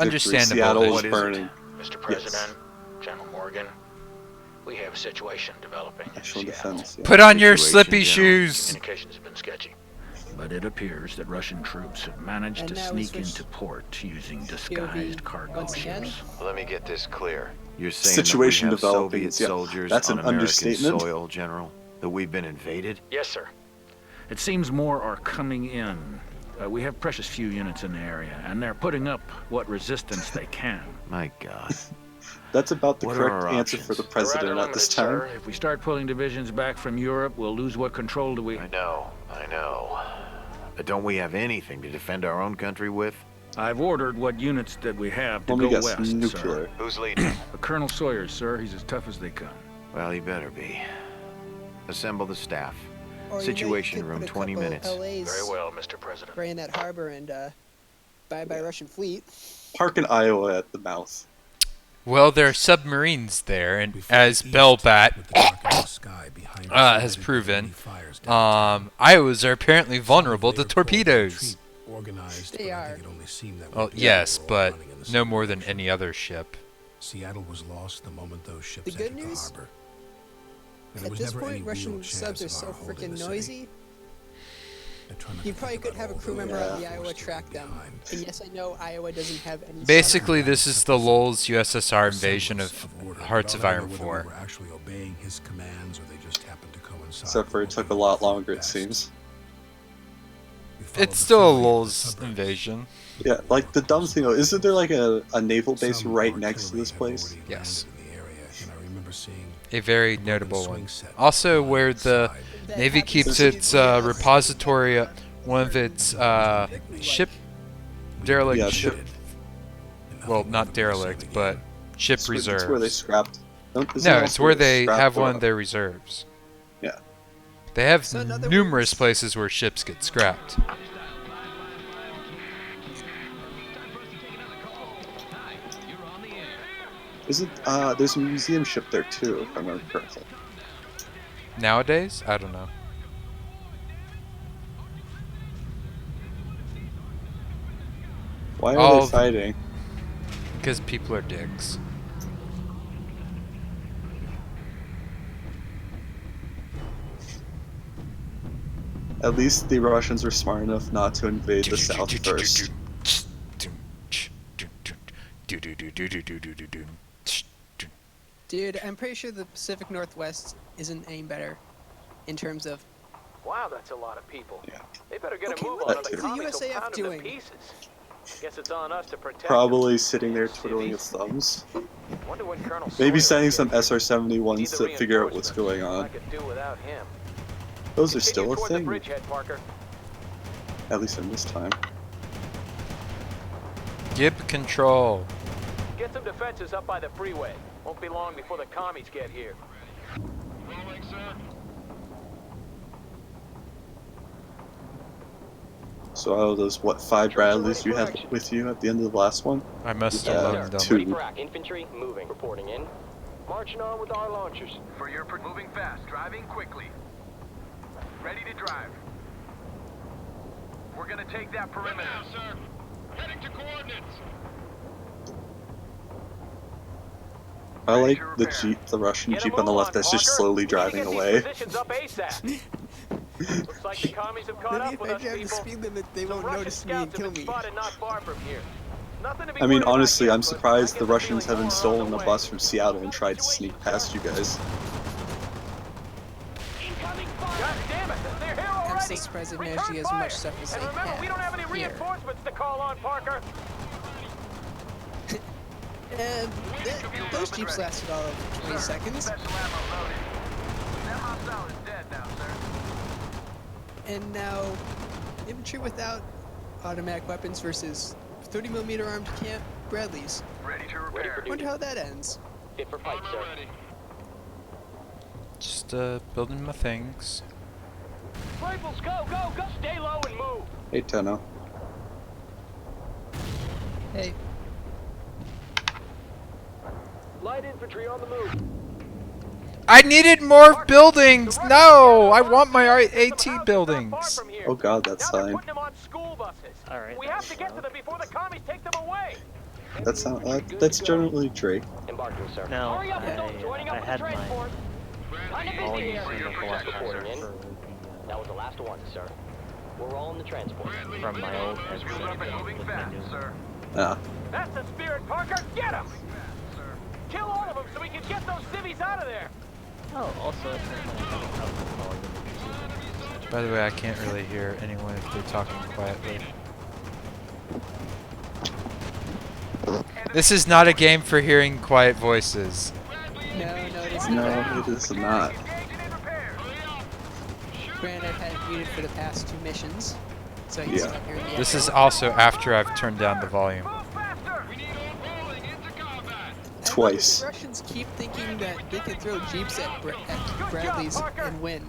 Understandable. Seattle What is is burning. Mr. President, General Morgan, we have a situation developing in National Seattle. defense. Yeah. Put on your Situation, slippy General. shoes. Communications have been sketchy. But it appears that Russian troops have managed And to now we sneak switch into port using POV disguised cargo once again. ships. Let me get this clear. You're saying Situation that we have developing, Soviet yeah, soldiers that's on an American understatement. soil, General? That we've been invaded? Yes, sir. It seems more are coming in. We have precious few units in the area, and they're putting up what resistance they can. My God. That's about the What are correct our answer options? for the They're president rather at this limited, time. sir. If we start pulling divisions back from Europe, we'll lose what control do we... I know. But don't we have anything to defend our own country with? I've ordered what units that we have to Let me go guess, west, nuclear. sir. Who's leading? Colonel Sawyer, sir. He's as tough as they come. Well, he better be. Assemble the staff. Or Situation you could room, put a 20 couple minutes. LAs Very well, Mr. President. right in that harbor and bye-bye Russian fleet. Park in Iowa at the mouth. Well, there are submarines there, and as Bellbat has proven, Iowas are apparently vulnerable to torpedoes. They are. Well, yes, but no more than any other ship. Seattle was lost the moment those ships The good entered news? the harbor. And there At was this never any point, Russian real subs chance are of so our holding freaking the city. noisy. I try not You to probably think could about have a all crew the member Air on the Force Iowa left track them. behind. And yes, I know Iowa doesn't have any. Basically, this is the Lowell's USSR invasion of order, Hearts but of I Iron don't know whether 4. we were actually obeying his commands or they just happened to coincide Except for it with took a what we lot thought longer, it best. seems. We followed It's the still a theory of the Lowell's suburbs. invasion. Yeah, like the dumb thing though, isn't there like a naval base Some right next to artillery this had place? already Yes. landed in the area, and I remember seeing A very a broken notable swing one. set Also, lying where the outside. That Navy happens keeps to its be the- repository, one of its ship derelict Yeah, ship. ship- And Well, nothing not more than derelict, sailing but again. ship It's where they reserves. scrapped. Isn't No, it it's also where they scrapped have or- one of their reserves. Yeah. They have So in other numerous words- places where ships get scrapped. Isn't there's a museum ship there too, if I remember correctly. Nowadays, I don't know. Why are All they of- fighting? Because people are dicks. At least the Russians were smart enough not to invade the south first. Dude, I'm pretty sure the Pacific Northwest isn't any better in terms of. Wow, that's a lot of people. Yeah. They better get Okay, a move what on the or the is the commies will USAF pound them to doing? pieces. Guess it's on us to protect Probably them. sitting there Damn twiddling civvies. its thumbs. Wonder when Colonel Maybe Sawyer sending will some get here. SR-71s Need to the figure out what's reinforcements. going I on. could do without him. Those are Continue still a toward the thing, bridgehead, Parker. at least in this time. Gib control. Get some defenses up by the freeway. Won't be long before the commies get here. So out of those, what, 5 Bradleys you had with you at the end of the last one? I must Yeah, have loaned them. two. Ready for act. Infantry moving. Reporting in. Marching on with our launchers. For your moving fast, driving quickly. Ready to drive. We're gonna take that perimeter. Now, sir. Heading to coordinates. I like the Jeep, the Russian Get a Jeep on the move left on, that's just Parker. slowly We need to driving get these away. positions up ASAP. Looks like the commies have caught Maybe up if with I us, drive the people. speed limit, they Some won't Russian notice me and scouts kill have been me. spotted not far from here. Nothing to be I mean, worried about honestly, yet, I'm but surprised I the get Russians feeling haven't more on stolen the a way. bus from Seattle and tried to sneak past you guys. Incoming fire! God damn it! They're here I'm already! still surprised they Return managed to get as fire! much stuff as And they remember, we don't have any have here. reinforcements to call on, Parker. And those jeeps lasted all of 20 seconds. Special ammo loaded. That hostile is dead now, sir. And now, infantry without automatic weapons versus 30mm armed camp Bradleys. Ready to repair. Wonder how that ends. Fit for fight, Armor sir. ready. Just building my things. Rifles, go, go, go! Stay low and move. Hey, Tenno. Hey, Light infantry on the move. I needed more buildings! No! I want my AT buildings! Oh god, that Now they're sign. putting them on school buses. All right, We have to get to them before the commies take them away. That's generally Drake. Embarking, sir. No, Hurry up, Bill. Joining up I with had the my transport. Kinda busy volume here. turned up a lot higher Reporting in. for That was the last one, sir. We're all in the transport. from my old headset Shield up and moving with my fast, new sir. Yeah. That's the spirit, Parker. Get him! Kill all of them so we can get those civvies out of there. Oh, also I turned my volume. By the way, I can't really hear anyone if they're talking quietly. This is not a game for hearing quiet voices. No, it isn't. No, it is not. Granted, I've had it muted for the past 2 missions, so you Yeah. stop hearing the This echo. is also after I've turned down the volume. Twice. The Russians keep thinking that they can throw jeeps at Bradley's and win.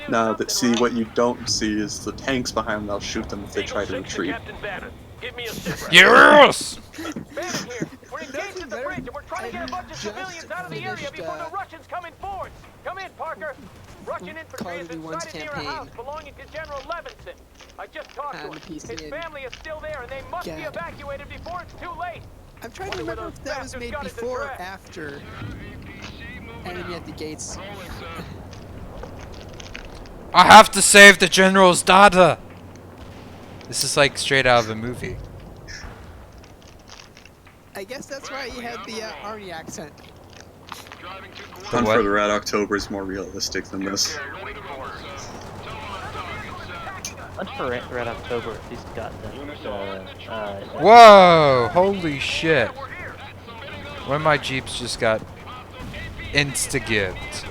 Now, see, what you don't see is the tanks behind them. They'll shoot them if they try to retreat. Give me a sit Yes! Bannon here. We're engaged at the bridge and we're trying to get a bunch of Just civilians out of the area finished, before the Russians come in force. Come in, Parker. Russian infantry is Call of Duty 1's inside near a campaign. house belonging to General Levinson. I just talked to And him. the PC His in. family is still there and they must be God. evacuated before it's too late. I'm trying to Wonder where remember those if that was bastards made got his before or address. after Enemy at the Gates. I have to save the general's daughter! This is like straight out of a movie. I guess that's why you had the Arnie accent. Hunt what? for the Red October is more realistic than this. Hunt for Red October at least got the Whoa! Holy shit. One of my Jeeps just got insta-gibbed.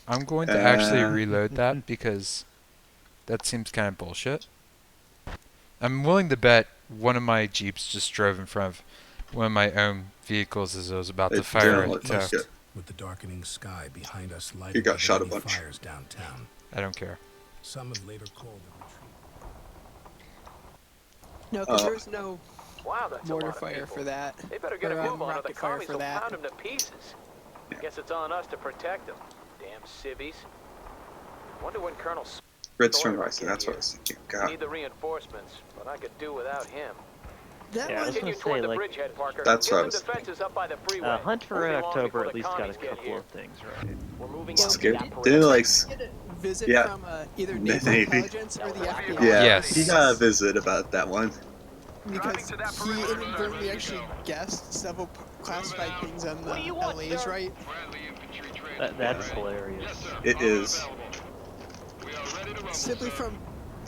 I'm going to actually reload that because that seems kind of bullshit. I'm willing to bet one of my Jeeps just drove in front of one of my own vehicles as I was about to It fire didn't a look like toast. it. With the darkening sky behind us lighted You got by the shot a many bunch. fires downtown. I don't care. Some have later called the retreat. No, because there's no Wow, that's a mortar lot of fire people. for that. They better get Or, a move on or the rocket fire commies for will that. pound them to pieces. Guess it's on us to protect them. Damn civvies. Wonder when Colonel Redstone Sawyer Rising, will that's get what I was thinking. We God, need the reinforcements, but I could do without him. That Yeah, I was one, Continue gonna toward say, the like, bridgehead, Parker. That's Get what I the was defenses up by the freeway. Hunt for Won't be Red long October before at the least got a commies get couple here. of things right. We're moving It's out to good. that Didn't perimeter. like, get a visit Yeah. from either Maybe. naval intelligence or the FBI. yeah, Yes. he got a visit about that one. Because he inadvertently actually guessed several classified things on the LA's right. That's hilarious. It is. Simply from,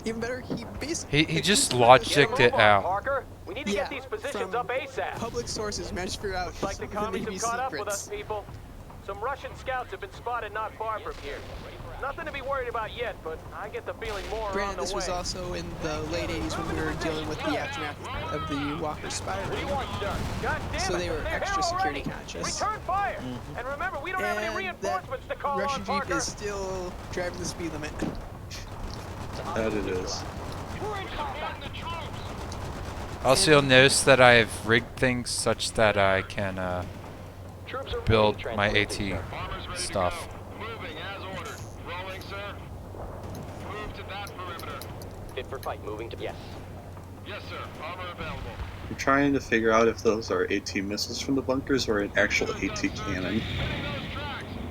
even better, he basically... He just Get a logicked move it on, out. Parker. We need to Yeah, get these positions from up ASAP. public sources managed to figure out Like the some of the commies Navy's have caught up with us, secrets. people. Some Russian scouts have been spotted not far from here. Nothing to be worried about yet, but I get the feeling more are on Granted, the this way. was also in the late 80s when we were dealing with the aftermath of the Walker spy What do you ring. want done? God damn So it, they were they're extra here security already. conscious. Return fire. And remember, we don't have any And that reinforcements to call Russian on, Jeep Parker. is still driving the speed limit. That it is. Also, you'll notice that I've rigged things such that I can Troops are build ready to my transport AT this, sir. stuff. Moving as ordered. Rolling, sir. Move to that perimeter. Fit for fight. Moving to yes. Yes, sir. Armor available. I'm trying to figure out if those are AT missiles from the bunkers or an actual AT cannon.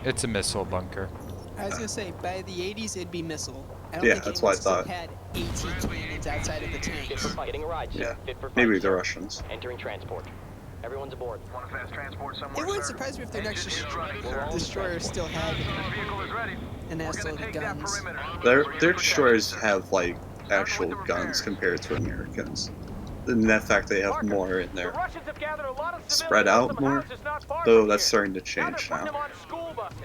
It's a missile bunker. I was gonna say, by the 80s it'd be missile. I don't Yeah, think that's what I anyone thought. had AT cannons outside of the Fit for tanks. fight. Getting a ride, sir. Yeah, Fit for fight, maybe the sir. Russians. Entering transport. Everyone's aboard. Want a fast transport somewhere, It wouldn't sir? surprise me if their next Engine is running, sir. destroyer still had This vehicle is ready. an We're asshole gonna of take that guns. perimeter. Their destroyers have like actual guns compared to Americans. In that fact, they have more in The there. Russians have gathered a lot of Spread civilians in out some more, houses not far though from that's here. starting to Now change they're putting now. them on school buses.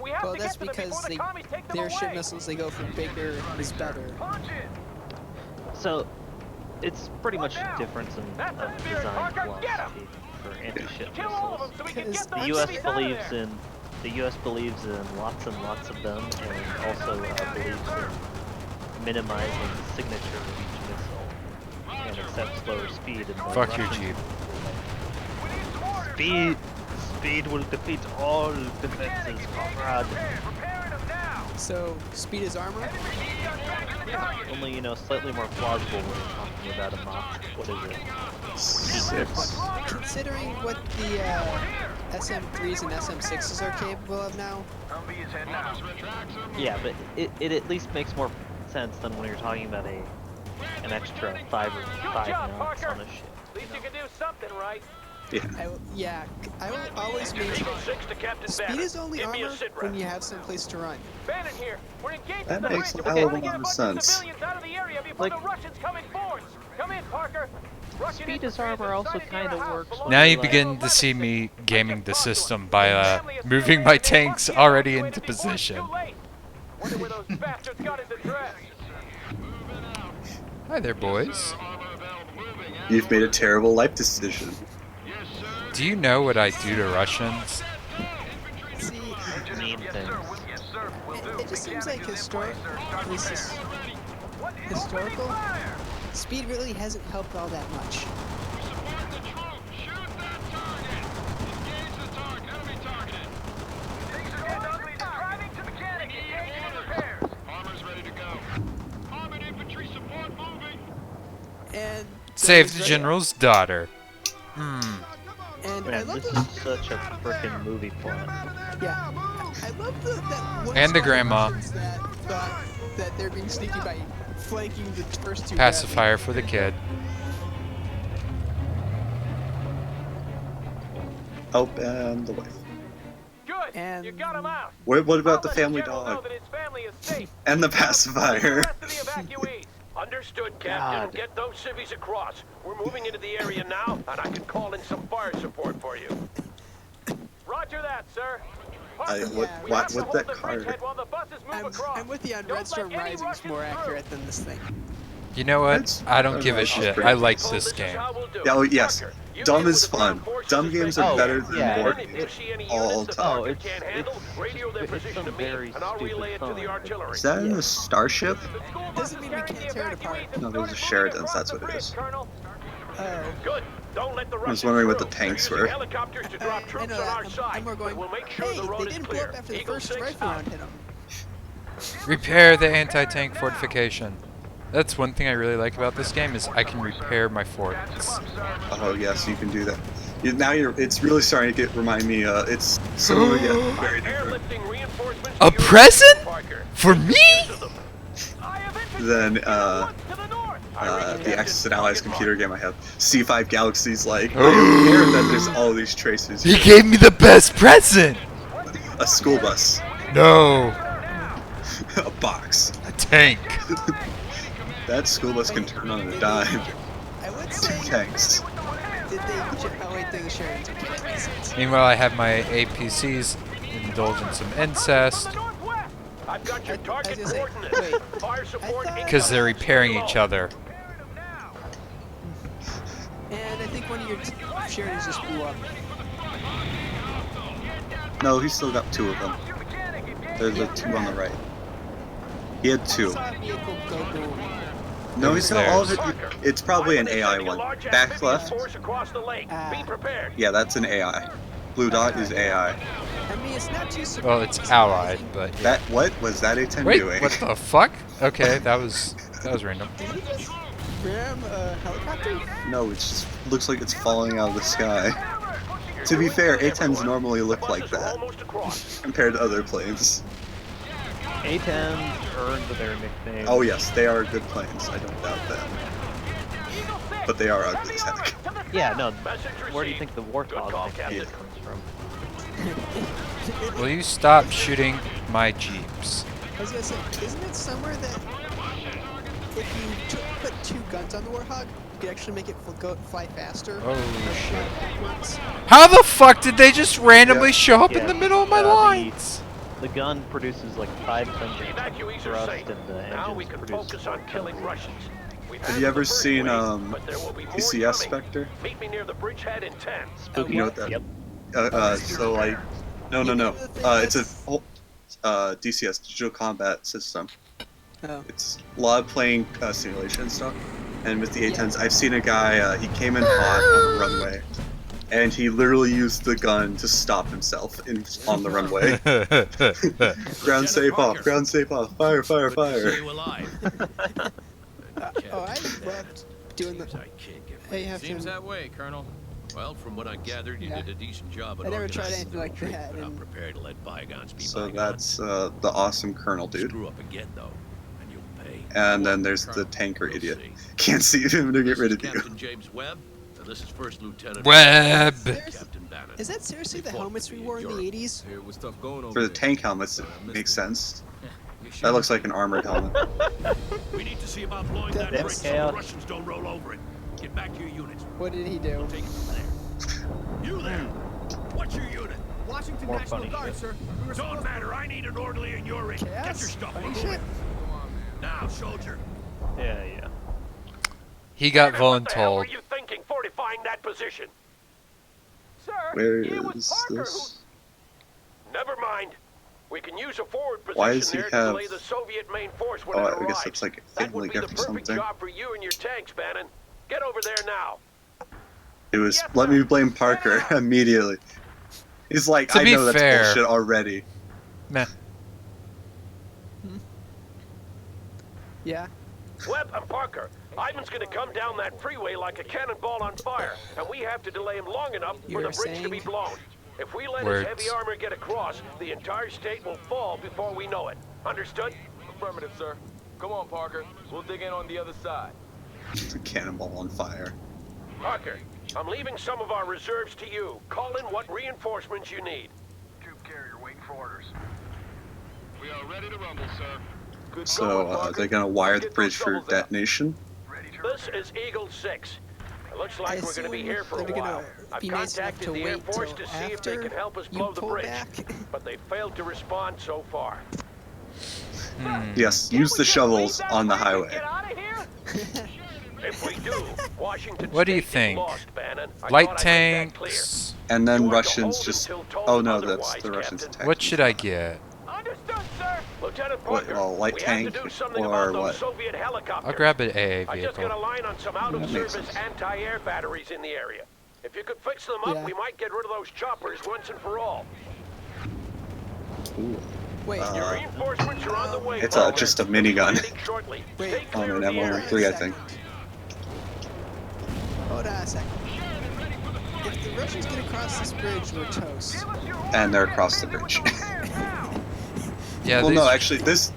We have Well, to that's get to them because before the commies take them their ship away. missiles they go for bigger is better. Punch it. So, it's pretty much Look a out. difference in That's the spirit, design Parker. Get 'em. philosophy for anti-ship Kill all of them missiles. so we can Because get those The U.S. civvies out of believes there. in lots and lots of them, and also believes in minimizing the signature of each missile, and accepts slower speed. And the Fuck your Russian- Jeep. We need some orders. Speed will defeat all defenses, comrade. Preparing them now. So, speed is armor. Enemy got back in the Only, you know, slightly more plausible when you're talking about a Mach. What is it? 6. Considering what the SM3s and SM6s are capable of now, Humvee is heading out. Yeah, but it at least makes more sense than when you're talking about an extra 5 job, knots Parker. on a ship. At least you can do something right. I will always maintain Eagle 6 to Captain speed Banner. is only Give me a armor sit when rep. you have some place to run. Bannon here. We're engaged That with the makes bridge. a We're hell of trying a to get lot of bunch sense. civilians out of the area before Like- the Russians come in force. Come in, Parker. Russian Speed as infantry armor is also inside near kinda a house works belonging Now you to begin to 11th see me District. gaming I the just talked to system him. by His family is moving still my there. They tanks must be already evacuated into before it's too position. late. Wonder where those bastards got his address. Hi there, boys. You've made a terrible life decision. Do you know what I do to Russians? See, Mean things. Yes, sir. Will do. it just seems like historical. Speed really hasn't helped all that much. Things are getting ugly. Driving to mechanic. Engaging in repairs. Armor's ready to go. Armored infantry support moving. And Save the general's daughter. Hmm. And I Man, love this the, is such a frickin' movie plot. yeah, I love that one And the squad of grandma. Russians that thought that they're being sneaky by flanking the first two. Pacifier for the kid. Oh, and the wife. Good. And- You got him out. What about the I'll let family General know dog? that his family is safe. And the What's pacifier. the rest of the evacuees? Understood, Captain. God. Get those civvies across. We're moving into the area now, and I can call in some fire support for you. Roger that, sir. Parker, What- we what- have to with hold that the card? bridgehead while the buses move across. I'm with you on Don't Red Storm let any Rising's Russians more through. accurate than this thing. You know what? That's- I don't give a that's shit. pretty I like Oh, this is game. how we'll do Yeah, oh, it. yes. Parker, you Dumb deal is with the fun. ground forces Dumb as games they are come better in. than yeah, board And if you games see any all units the the time. Oh, Parker can't handle, radio their it's position some to me, very and I'll stupid relay it to the fun. artillery. Is that in the starship? The school Doesn't buses mean we carrying can't the tear it apart. evacuees have No, those are started Sheridans, moving that's across what it the is. bridge, Colonel. Oh. Good. Don't let the Russians wondering what the through. tanks They're were. using helicopters to drop I troops know on that. our side. I'm more going, but we'll make sure hey, the road they is didn't clear. blow up after the Eagle first 6 rifle out. round hit them. Repair the anti-tank fortification. That's one thing I really like about this game is I can repair my forts. Oh yes, you can do that. It's really starting to remind me. It's similar yet very different Airlifting reinforcements A to your present? position, Parker. For me? I have infantry than to the north. the Axis and Allies computer game I have. C5 Galaxy's like, I don't care that there's all these traces. He gave me the best present! A school bus, No, a box. a tank. That school bus can turn on a dime. I would Two say, tanks. did they? Oh wait, they're the Sheridans. Okay, that makes sense. Meanwhile, I have my APCs indulge in some incest I've got your I target was gonna say, coordinates. wait, Fire support thought- because they're repairing each other. And I think one of your Sheridans just blew up. No, he's still got two of them. There's the two on the right. He had two. I saw a vehicle go boom. No, he's got all of it. Parker, It's probably why an were they AI sending a one. large Back amphibious left. force across the lake? Be prepared. Yeah, that's an AI. Blue dot is AI. I mean, it's not too surprising. Well, it's allied, but yeah. That what was that A10 Wait, doing? what the fuck? Okay, that was random. Did he just ram a helicopter? No, it just looks like it's falling out of the sky. To be fair, A10s normally look like Buses are that almost across. compared to other planes. A-10s earned their nickname. Oh yes, they are good planes. I don't doubt that. But they are ugly as heck. Yeah, no. Message Where do you received. think the Good call, Warthog Captain. nickname comes from? Will you stop shooting my jeeps? I was gonna say, isn't it somewhere that if you put two guns on the Warthog, you could actually make it fly faster? Oh, Or shit. fly backwards? How the fuck did they just randomly Yeah. show up in Yeah, the middle of my the- lines? The gun produces like 5 tons The of evacuees are thrust, safe. and the Now we engines can produce focus on 4 killing tons. Russians. We've Have had you ever the first seen wave, but there will be more DCS coming. Spectre? Meet me near the bridgehead in 10. Spooky. You know what that? Yep. So like, no. It's a whole DCS Digital Combat System. Oh. It's a lot of playing simulation stuff. And with the A10s, I've seen a guy. He came in hot on the runway, and he literally used the gun to stop himself on the runway. Ground safe off, ground safe off, fire, fire, fire. Oh, I loved doing the. Hey, have Seems to. that way, Colonel. Well, from what I gathered, you Yeah. did a decent job at I never tried organizing anything the like retreat, that, but I'm and- prepared to let bygones be So bygones. that's the awesome Colonel dude. Screw up again, though, and you'll pay. And then there's the tanker We'll idiot. see. Can't see him to get This rid is of you. Captain James Webb, and this is First Lieutenant Webb. Captain Bannon. Is that seriously the helmets we wore in the 80s? Here was tough going over For the there. tank helmets, it makes sense. You That sure? looks like an armored helmet. We need to see about blowing that That's bridge so chaos. Russians don't roll over it. Get back to your units. What did he do? Take it from there. You there? What's your unit? Washington More National funny Guard, shit. sir. We were Don't matter. I need an orderly in your ring. Get your Chaos? stuff. Funny We're shit. moving. Now, soldier. Yeah, yeah. He got What the hell were voluntold. you thinking fortifying that position? Sir, Where it was is Parker this? who... Never mind. We can use a forward position Why does he there have- to delay the Soviet main force when Oh, it I arrives. guess that's like a That would family be the gift or perfect something. job for you and your tanks, Bannon. Get over there now. It was, Yes, let sir. me blame Parker immediately. He's like, To I be know that's fair- bullshit already. Meh. Yeah. Webb and Parker, Ivan's gonna come down that freeway like a cannonball on fire, and we have to delay him long enough for You're the bridge to saying- be blown. If we let Words. his heavy armor get across, the entire state will fall before we know it. Understood? Affirmative, sir. Come on, Parker. We'll dig in on the other side. Cannonball on fire. Parker, I'm leaving some of our reserves to you. Call in what reinforcements you need. Tube carrier waiting for orders. We are ready to rumble, sir. Good So, going, Parker. they're gonna wire Let's the get bridge those for shovels out. detonation? Ready to This is Eagle 6. It looks like we're gonna be assume here for a they're gonna while. I've be nice enough contacted to the Air wait Force till to see if they after can help us you blow the pull bridge, back. but they failed to respond so far. Yes, use the shovels on the highway. Get out of here? If we do, Washington What do you State is think? lost, Bannon. I Light thought I made that clear. tanks. And You then are to Russians hold just... until told Oh no, that's otherwise, the Russians Captain. attack. What should I get? Understood, sir. Lieutenant What, Parker, well, light we tank have to do something or about those what? Soviet helicopters. I'll grab an AA I just got a vehicle. line on some That makes out-of-service sense. anti-air batteries in the area. If you could fix them up, Yeah. we might get rid of those choppers once and for all. Ooh. Wait. Your reinforcements are on the way. It's Parker. just a minigun. Landing shortly. Wait. Stay On clear an of the area. M103, I think. Hold on a second. If the Russians get across this bridge, we're toast. And they're across the bridge. Yeah, Well, these, no, actually, these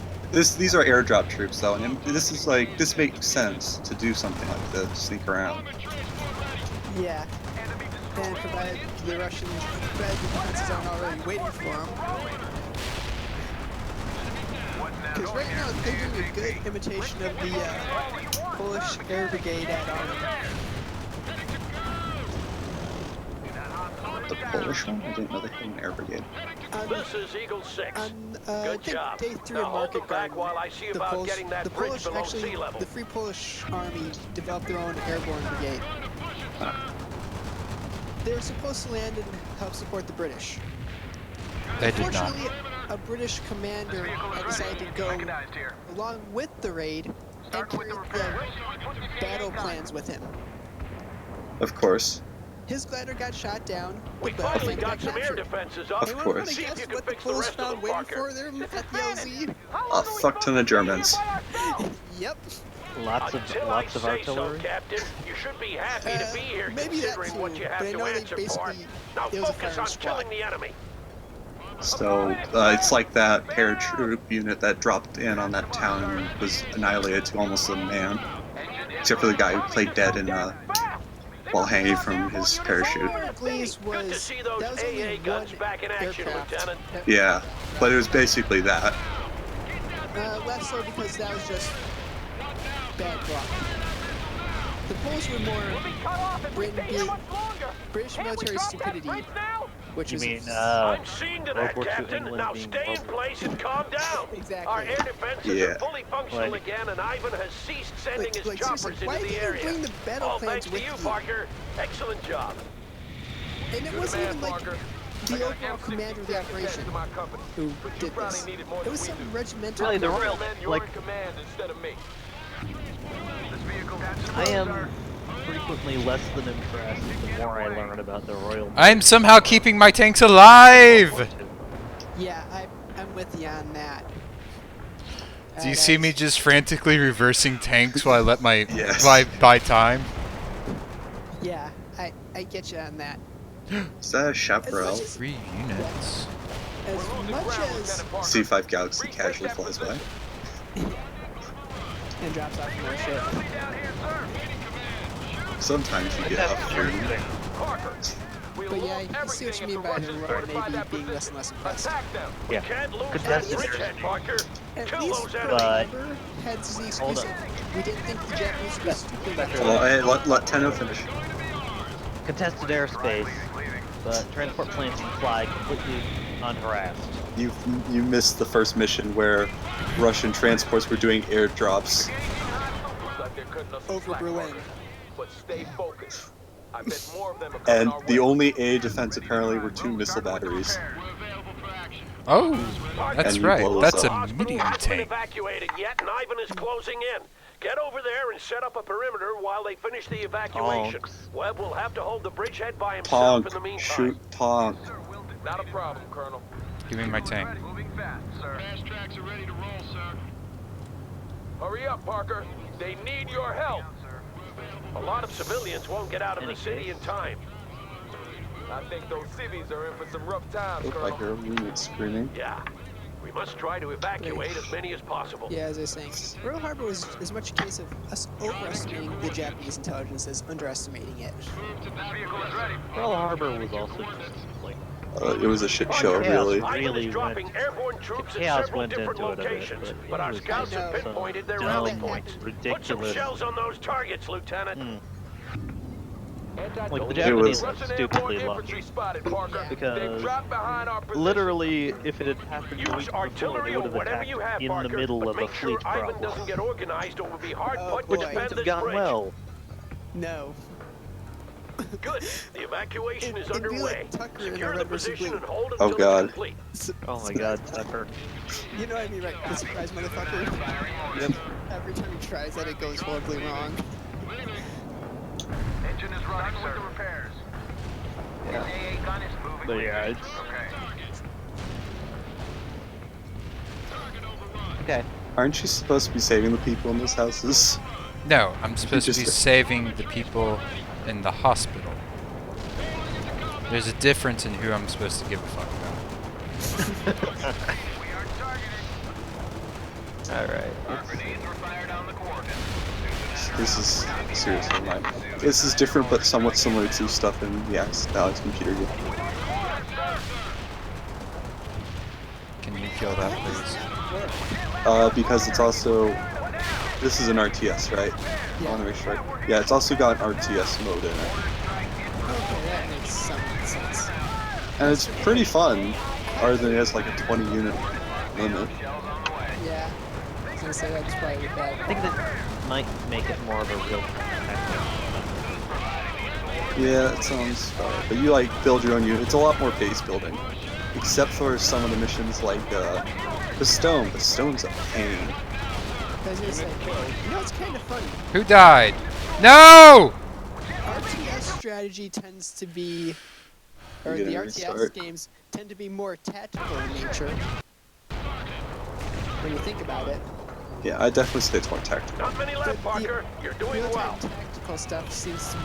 are airdrop troops, though, and this is like, this makes sense to do something like this, sneak around. Yeah. And provided the Russian defenses aren't already waiting for them. Because right now they're doing a good imitation of the Polish Air Brigade at The Polish one? I didn't know they had an air brigade. This is Eagle 6. on Good I think job. day 3 Now of hold Market them back Garden. while I see about getting that the bridge Polish below actually, sea level. the Free Polish Army developed their own airborne brigade. They were supposed to land and help support the British. they did not. Unfortunately, a British commander had decided to go along with the raid, enter the battle plans with him. Of course. His glider got shot down. We The battle finally plane got some air captured. defenses up. Of Anyone course. want to See if guess you can what the fix the Polish rest of found them, waiting Parker. for them at the LZ? A fuck ton of Germans. Yep. Lots Until of I say artillery. so, Captain, you should be happy to be here maybe that considering too, what you but have I to know they answer for. basically- Now it was a focus firing on squad. killing the enemy. So, it's like that paratroop unit that dropped in on that town and was annihilated to almost a man. Except for the guy who played dead in, while hanging from his parachute. Glaze Good to was see those that was AA only guns one back in action, aircraft. Lieutenant. Yeah, but it was basically that. Less so because that was just bad luck. The Poles were more British military stupidity, which You is mean, I'm seeing to World that, War II Captain. England Now being stay in World- place and calm down. Exactly. Our air defenses Yeah. are fully functional Like- again, and Ivan has ceased sending Like- his like, choppers seriously, into why the did you area. bring the battle All plans thanks to with you, you? Parker. Excellent job. and it wasn't even like the overall commander of the operation who did this. It was some regimental. Really, the commander. Royal, like, I am frequently less than impressed the more I learn about the Royal. I'm somehow keeping my tanks alive! Yeah, I'm with you on that. Do you see me just frantically reversing tanks while I let my Yes. buy time? Yeah, I get you on that. Is that a chaparral? 3 units. As much as C5 Galaxy casually flies by. and drops off more shit. Sometimes you get opportunity. But yeah, I see what you mean by the road maybe being less and less impressed. Yeah. Contested airspace. At least But Harbour had the excuse hold up. that we didn't think the Japanese would be stupid enough to Well, hey, let Tenno finish. contested airspace, but transport planes can fly completely unharassed. You missed the first mission where Russian transports were doing airdrops. over Berlin. But stay focused. I bet more of them are coming And our the way. only AA defense apparently were 2 missile batteries. Oh, that's And you right. blow us That's up. a Hospital medium hasn't been tank. evacuated yet, and Ivan is closing in. Get over there and set up a perimeter while they finish the evacuation. Tonks. Webb will have to hold the bridgehead by himself Tonk, in the meantime. shoot Tonk. Not a problem, Colonel. Give me my tank. Moving fast, sir. Fast tracks are ready to roll, sir. Hurry up, Parker. They need your help. A lot of civilians won't get out of the city in time. I think those civvies are in for some rough times, Look like Colonel. her unit screaming. Yeah. We must try to evacuate as many as possible. Yeah, as I was saying, Pearl Harbor was as much a case of us overestimating the Japanese intelligence as underestimating it. Pearl Harbor was also just like It was a shit show, really. Ivan really is dropping airborne troops at chaos several went different into it a bit, locations, but but it our was scouts just have some pinpointed their dumb, rally points. Put some ridiculous. shells on those targets, Lieutenant. Like the It was- Japanese are stupidly lucky because literally, if it had happened a Use week before, artillery they or would have whatever you have, attacked in the Parker, middle but of a make sure fleet Ivan problem, doesn't get organized or will be hard Oh, put boy. to which defend might this have gone bridge. well. No. Good. The evacuation is It'd be underway. like Tucker in Secure a the Red versus position Blue. and hold Oh, until God. it's complete. Oh my God, Tucker. You know what I mean, right? The surprise motherfucker. Yep. Every time he tries that, it goes horribly wrong. Engine is running, sir. The repairs. Yeah. AA gun is moving. But yeah, it's okay. Aren't you supposed to be saving the people in those houses? No, I'm supposed to be just- saving the people in the hospital. There's a difference in who I'm supposed to give a fuck about. Alright. Grenades were fired on the coordinates. This is seriously mine. This is different but somewhat similar to stuff in the Alex computer game. Can you kill that, please? Because it's also... This is an RTS, right? I want to make sure. Yeah, it's also got an RTS mode in it. Okay, that makes some sense. And it's pretty fun, other than it has like a 20 unit limit. Yeah. I was gonna say that was probably I bad. think that might make it more of a real tactic. Yeah, that sounds bad. But you like build your own unit. It's a lot more base building. Except for some of the missions like Bestone. Bestone's a pain. I was gonna say, you know, it's kind of funny. Who died? No! RTS strategy tends to be, or You're the gonna RTS restart. games tend to be more tactical in nature. When you think about it. Yeah, I definitely say it's more tactical. Not many left, Parker. You're doing well. Real-time tactical stuff seems to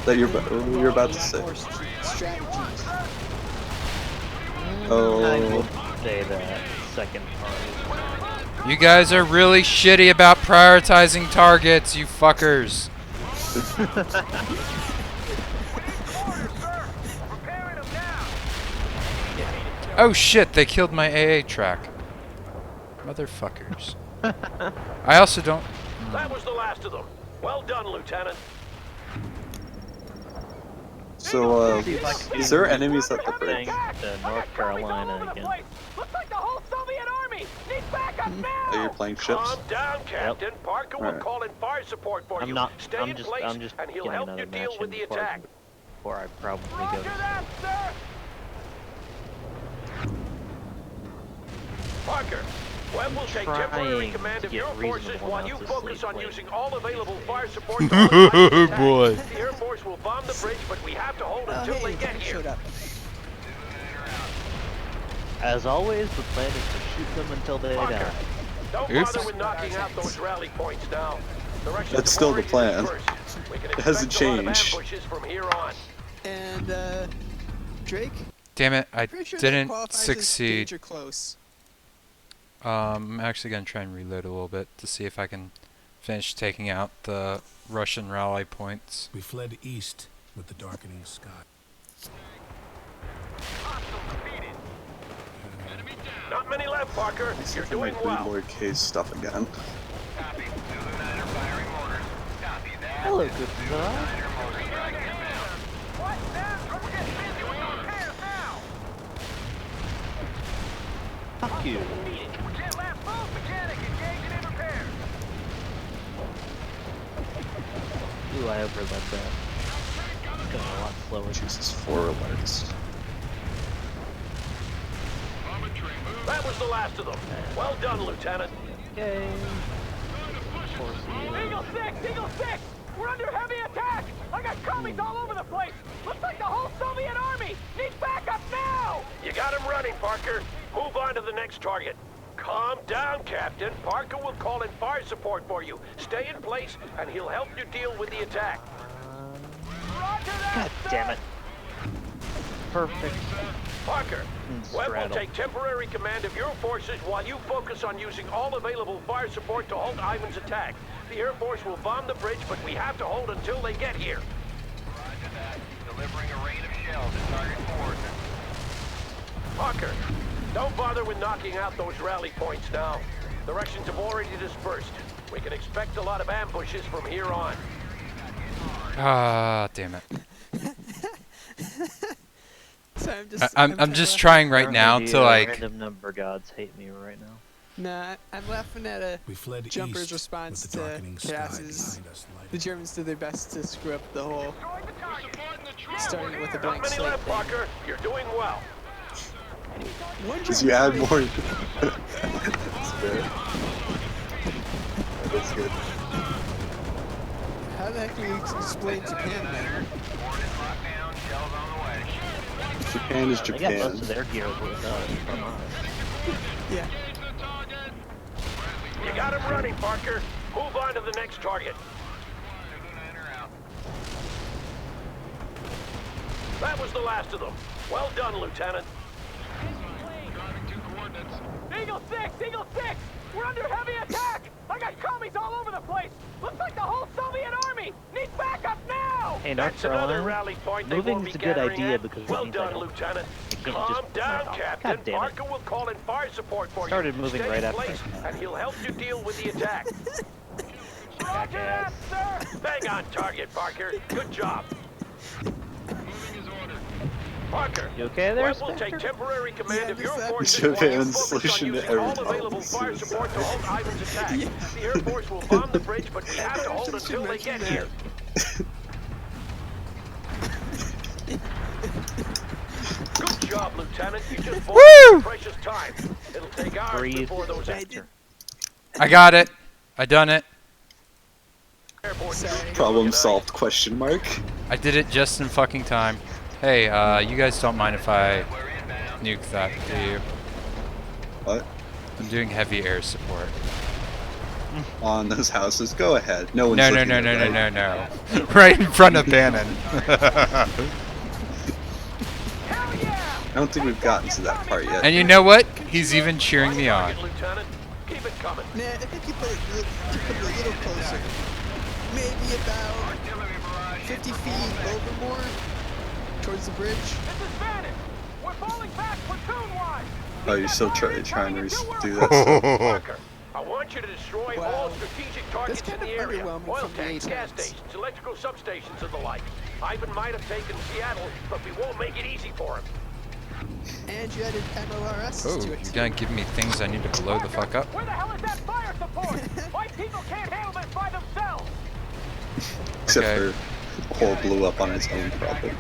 That you're about to say. more strategies. I Oh, would say that second part. You guys are really shitty about prioritizing targets, you fuckers. Oh shit, they killed my AA track. Motherfuckers. I also don't... That was the last of them. Well done, Lieutenant. so See if I can is there enemies at the bridge? thing to North Carolina again. Looks like the whole Soviet army needs backup now. Are you playing ships? Calm down, Captain. Parker will Alright. call in fire support for I'm you. not. Stay I'm in just. place, I'm just and he'll getting help another you match deal in with the before attack. before I probably go. Roger that, sir. Parker, Webb will take temporary Trying command to of get your forces reasonable while you amounts of focus sleep on late. using all available fire support. Oh boy. The bomb the bridge, but we have to hold Oh, until they hey, get Tank here. showed up. As always, the plan is to shoot them until they Parker, die. don't Oops. bother with knocking out those rally points now. Directions That's have still the already plan. dispersed. We can It hasn't expect a lot of changed. ambushes from here on. And Drake, Damn it, I pretty sure that didn't qualifies as succeed. danger close. I'm actually gonna try and reload a little bit to see if I can finish taking out the Russian rally points. We fled east with the darkening sky. Not many left, Parker. You're I might doing well. Lloyd K's stuff again. Hello, good sir. Fuck you. Ooh, I overled that. It's going a lot slower. Jesus, 4 alerts. That was the last of them. Well done, Lieutenant. Yay. Eagle 6! Eagle 6! We're under heavy attack! I got commies all over the place! Looks like the whole Soviet army needs backup now! You got him running, Parker. Move on to the next target. Calm down, Captain. Parker will call in fire support for you. Stay in place, and he'll help you deal with the attack. Roger that, God sir. damn it. Perfect. Parker, Webb will straddle. take temporary command of your forces while you focus on using all available fire support to halt Ivan's attack. The Air Force will bomb the bridge, but we have to hold until they get here. Roger that. Delivering a rain of shells at target 4. Parker, don't bother with knocking out those rally points now. The Russians have already dispersed. We can expect a lot of ambushes from here on. Ah, damn it. So I'm I'm kinda just trying right now Apparently to the, like. random number gods hate me right now. Nah, I'm laughing at a We fled Jumper's east response with the to darkening sky Cass's. behind us. The Germans did their best to screw up the whole, starting with a Not blank many slate left, thing. Parker. You're doing well. One Because German you add fleet- more. That's fair. That's good. How the heck do you explain Japan then? Japan is They got Japan. most of their gear with from us. Yeah. You got him running, Parker. Move on to the next target. That was the last of them. Well done, Lieutenant. Eagle 6! Eagle 6! We're under heavy attack! I got commies all over the place! Looks like the whole Soviet army needs backup now! Hey, North That's another Carolina, rally point they won't moving's be a good gathering idea at. because it Well means I done, don't- Lieutenant. can't Calm just- down, oh, Captain. God damn it. Parker will call in fire support for Started you. moving Stay right in after. place, and he'll help you deal with the attack. Roger that, sir! Bang on target, Parker. Good job. Parker, You okay there, Webb will Spectre? take temporary command Yeah, of your just forces that. while you Japan's focus on solution to using every all problem available is fire suicide. support to halt Ivan's attack. Yeah. The Air Force will bomb the bridge, but we have to hold Should until they mention get that. here. Good job, Lieutenant. You just bought some precious time. It'll take hours Breathe, before those Spectre. I got it. I done it. airborne Sorry. troops Problem organized. solved? Question mark. I did it just in fucking time. Hey, you guys don't mind if I nuke that, do you? What? I'm doing heavy air support. On those houses. Go ahead. No one's No, no, looking no, at no, no, that. no, no. Right in front of Bannon. I don't think we've gotten to that part yet. And you know what? He's even cheering me on. Target, Lieutenant. Keep it coming. Nah, I think you put it a little closer. Maybe about 50 feet over more towards the bridge. This is Bannon! We're falling back platoon-wise! Oh, you're still trying to do that stuff? Parker, I want you to destroy Wow. all strategic targets That's in kind the of area. underwhelming Oil from the tanks, gas A-tanks. stations, electrical substations, and the like. Ivan might have taken Seattle, but we won't make it easy for him. And you added MLRS Oh, to you're it. gonna give me things I need to blow the fuck up? Where the hell is that fire support? My people can't handle this by themselves! Except Okay. for the hole blew up on its own problem.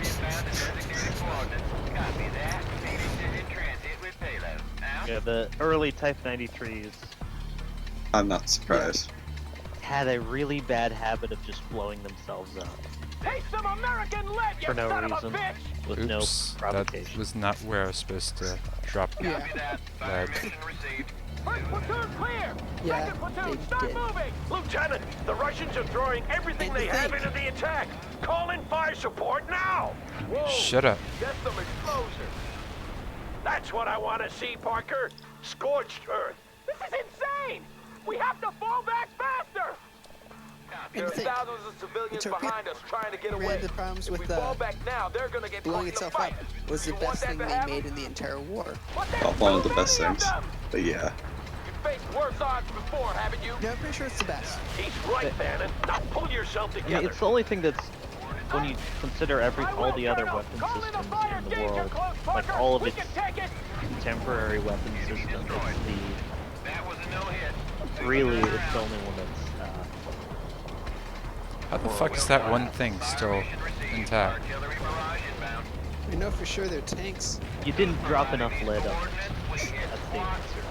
Yeah, the early Type 93s I'm not surprised. had a really bad habit of just blowing themselves up Take some American lead, you for no son reason, of a bitch! with Oops, no that provocation. was not where I was supposed to drop Yeah. lead. First platoon clear! Yeah, Second platoon, they start did. moving! Lieutenant, the Russians are throwing everything they have into the attack. Call in fire support now. Whoa. Shut up. That's some explosion. That's what I want to see, Parker. Scorched earth. This is insane! We have to fall back faster! And There are the thing, thousands of civilians the torpedo behind us trying to get ran away. into problems If with we fall back now, they're gonna get blowing caught in itself the up fight. was the You want best that thing to they happen? made in the entire war. Well, one of the best things. But yeah. You've faced worse odds before, haven't you? Yeah, I'm pretty sure it's the best. He's right, Bannon. Now pull yourself I mean, together. it's the only thing that's, when you consider all the other weapon Call in a systems fire in the danger world, close, like Parker. all of We its can take it. contemporary weapon systems, it's really it's the only one that's How the fuck is that one thing still intact? We know for sure they're tanks. you didn't drop enough lead on it. That's the answer.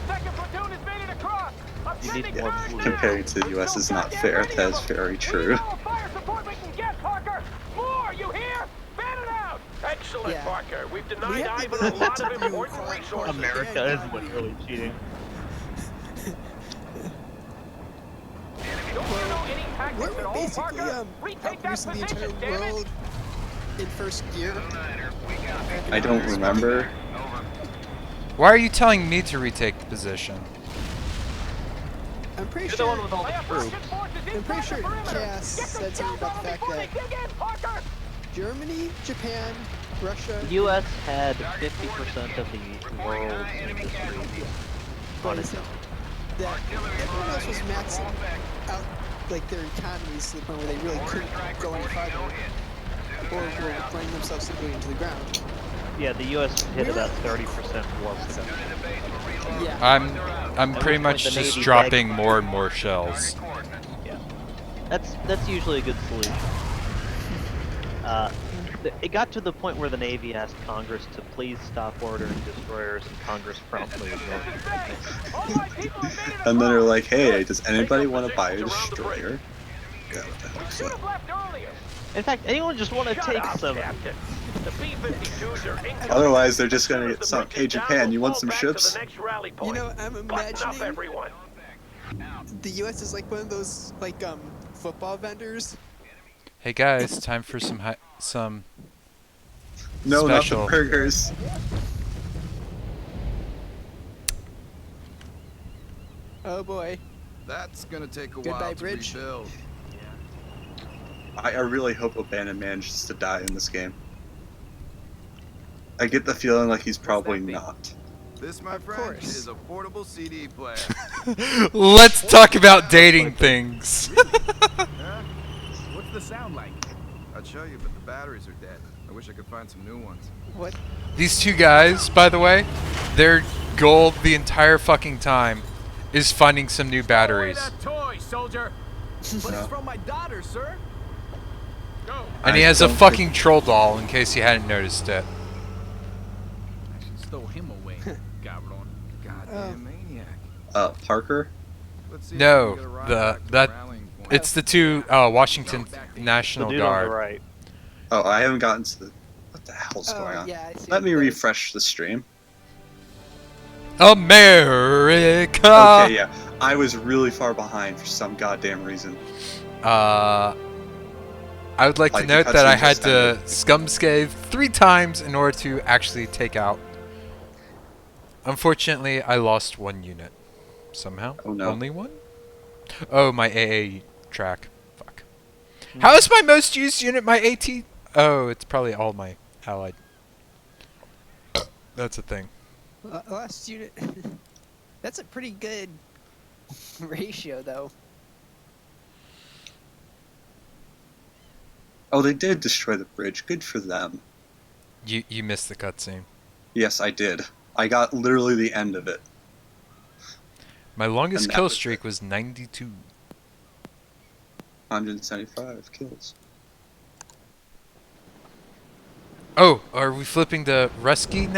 Second platoon has made it across. I'm You need sending more guns fleet. now. Comparing to the US is not fair. That is very We true. need all the fire support we can get, Parker. More, you hear? Fan it out. Excellent, Yeah. Parker. We've We denied have the Ivan a ability lot to of do important quite resources. America is literally cheating. Don't you know any tactics Weren't at all, we basically Parker? Retake that outboosting the position, entire damn it. world in first gear? I don't remember. Why are you telling me to retake the position? I'm pretty You're the sure. one with all the Lay up troops. Russian forces I'm pretty inside sure the perimeter. Cass Get them said something shells about the out fact before that they dig in, Parker. Germany, Japan, Russia. The U.S. had 50% of the world's industry on its own. That everyone else was maxing out like their economies to the point where they really couldn't go any farther, or were running themselves simply into the ground. Yeah, the U.S. hit about 30% war production. Yeah. I'm At pretty which much point the just Navy dropping begged- more and more shells. Yeah, that's usually a good solution. It got to the point where the Navy asked Congress to please stop ordering destroyers, and Congress promptly ignored it. All right, people have made it And then they're across. like, hey, does anybody Take up want to buy a positions around the bridge. destroyer? Yeah, what the heck is Should that? have left earlier. In fact, anyone just want to Shut take up, some? Captain. The B-52s are incoming. Otherwise, they're just gonna As get soon as sunk. the Hey, bridge is Japan, down, you we'll want fall some back to ships? the next rally You point. know, I'm Button up, imagining everyone. the U.S. is like one of those like football vendors. Hey guys, time for some No, special. not the burgers. Oh boy. That's gonna take a Goodbye, while to bridge. rebuild. I really hope O'Bannon manages to die in this game. I get the feeling like he's probably not. This, my friend, course. is a portable CD player. Let's talk about dating things. Huh? What's the sound like? I'd show you, but the batteries are dead. I wish I could find some new ones. What? These two guys, by the way, their goal the entire fucking time is finding some new batteries. That toy, soldier. But it's from my daughter, sir. Go. And he I has a don't fucking troll doll in case you hadn't noticed it. I should stow him away. Cabron. Goddamn maniac. Parker? Let's see if No, we can get a ride the back to that rallying point. it's the two Washington The National dude on Guard. the right. Oh, I haven't gotten to the... What the hell's going Oh on? yeah, I see. Let me that. refresh the stream. America. Okay, yeah. I was really far behind for some goddamn reason. I would like to Like the note that I cutscene had just to ended. scumscave 3 times in order to actually take out. Unfortunately, I lost 1 unit. Somehow. Oh, no. Only 1? Oh, my AA track. Fuck. How is my most used unit my AT? Oh, it's probably all my allied. That's a thing. Last unit. That's a pretty good ratio, though. Oh, they did destroy the bridge. Good for them. You missed the cutscene. Yes, I did. I got literally the end of it. My longest And that kill was streak was 92. 175 kills. Oh, are we flipping to Rusky now?